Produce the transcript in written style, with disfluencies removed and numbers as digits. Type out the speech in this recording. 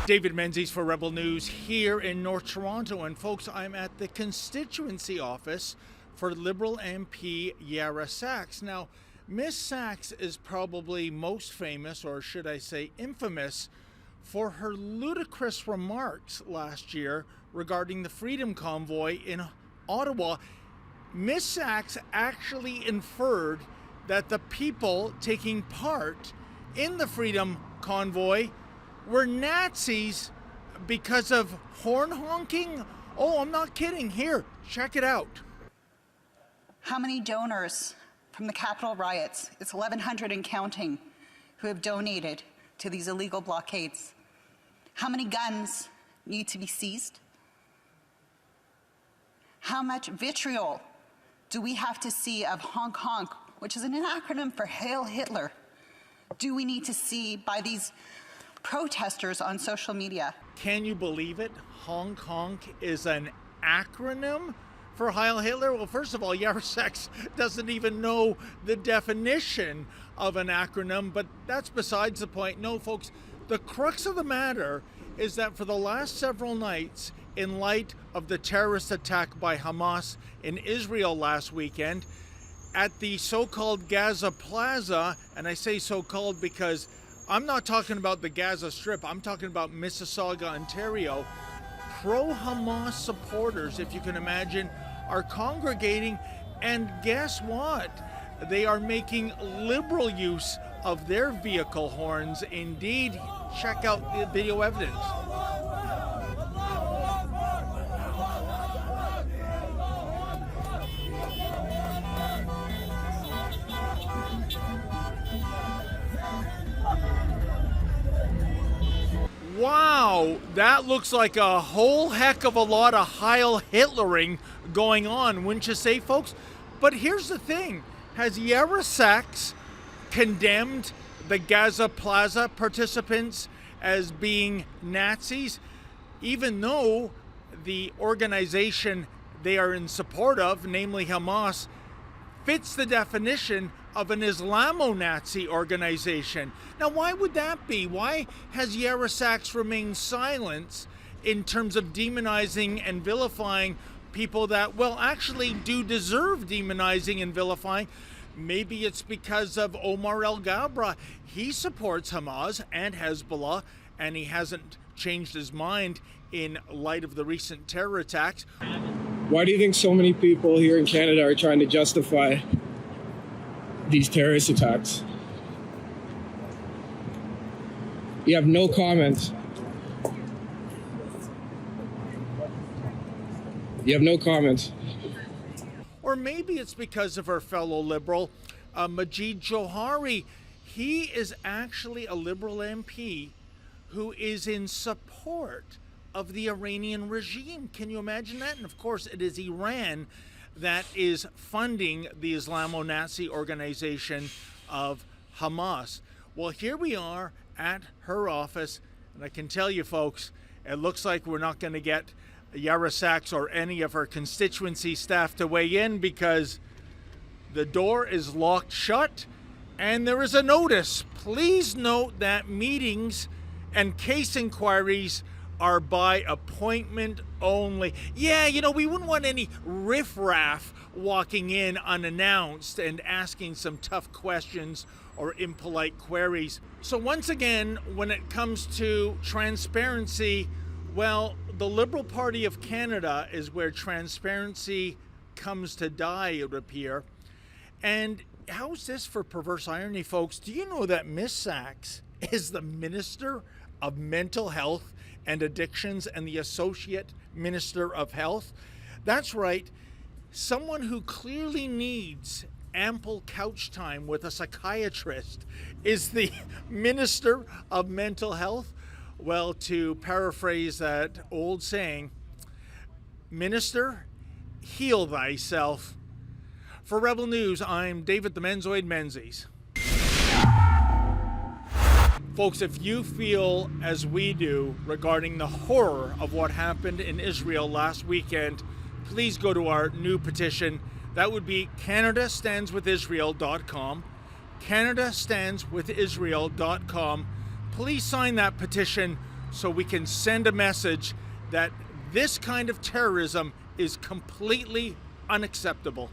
David Menzies for Rebel News here in North Toronto. And folks, I'm at the constituency office for Liberal MP Yara Sachs. Now, Miss Sachs is probably most famous, or should I say infamous, for her ludicrous remarks last year regarding the Freedom Convoy in Ottawa. Miss Sachs actually inferred that the people taking part in the Freedom Convoy were Nazis because of horn honking. Oh, I'm not kidding. Here, check it out. How many donors from the Capitol riots, it's 1,100 and counting, who have donated to these illegal blockades? How many guns need to be seized? How much vitriol do we have to see of honk honk, which is an acronym for Heil Hitler, do we need to see by these protesters on social media? Can you believe it? Honk honk is an acronym for Heil Hitler? Well, first of all, Yara Sachs doesn't even know the definition of an acronym, but that's besides the point. No, folks, the crux of the matter is that for the last several nights, in light of the terrorist attack by Hamas in Israel last weekend, at the so-called Gaza Plaza, and I say so-called because I'm not talking about the Gaza Strip, I'm talking about Mississauga, Ontario, pro-Hamas supporters, if you can imagine, are congregating, and guess what? They are making liberal use of their vehicle horns. Indeed, check out the video evidence. Wow, that looks like a whole heck of a lot of Heil Hitlering going on, wouldn't you say, folks? But here's the thing. Has Yara Sachs condemned the Gaza Plaza participants as being Nazis, even though the organization they are in support of, namely Hamas, fits the definition of an Islamo-Nazi organization? Now, why would that be? Why has Yara Sachs remained silent in terms of demonizing and vilifying people that, well, actually do deserve demonizing and vilifying? Maybe it's because of Omar El-Gabra. He supports Hamas and Hezbollah, and he hasn't changed his mind in light of the recent terror attacks. Why do you think so many people here in Canada are trying to justify these terrorist attacks? You have no comment. You have no comment. Or maybe it's because of our fellow Liberal, Majid Johari. He is actually a Liberal MP who is in support of the Iranian regime. Can you imagine that? And of course, it is Iran that is funding the Islamo-Nazi organization of Hamas. Well, here we are at her office, and I can tell you, folks, it looks like we're not going to get Yara Sachs or any of her constituency staff to weigh in because the door is locked shut and there is a notice. Please note that meetings and case inquiries are by appointment only. Yeah, you know, we wouldn't want any riffraff walking in unannounced and asking some tough questions or impolite queries. So once again, when it comes to transparency, well, the Liberal Party of Canada is where transparency comes to die, it would appear. And how's this for perverse irony, folks? Do you know that Miss Sachs is the Minister of Mental Health and Addictions and the Associate Minister of Health? That's right, someone who clearly needs ample couch time with a psychiatrist is the Minister of Mental Health. Well, to paraphrase that old saying, Minister, heal thyself. For Rebel News, I'm David the Menzoid Menzies. Folks, if you feel as we do regarding the horror of what happened in Israel last weekend, please go to our new petition. That would be CanadaStandsWithIsrael.com. CanadaStandsWithIsrael.com. Please sign that petition so we can send a message that this kind of terrorism is completely unacceptable.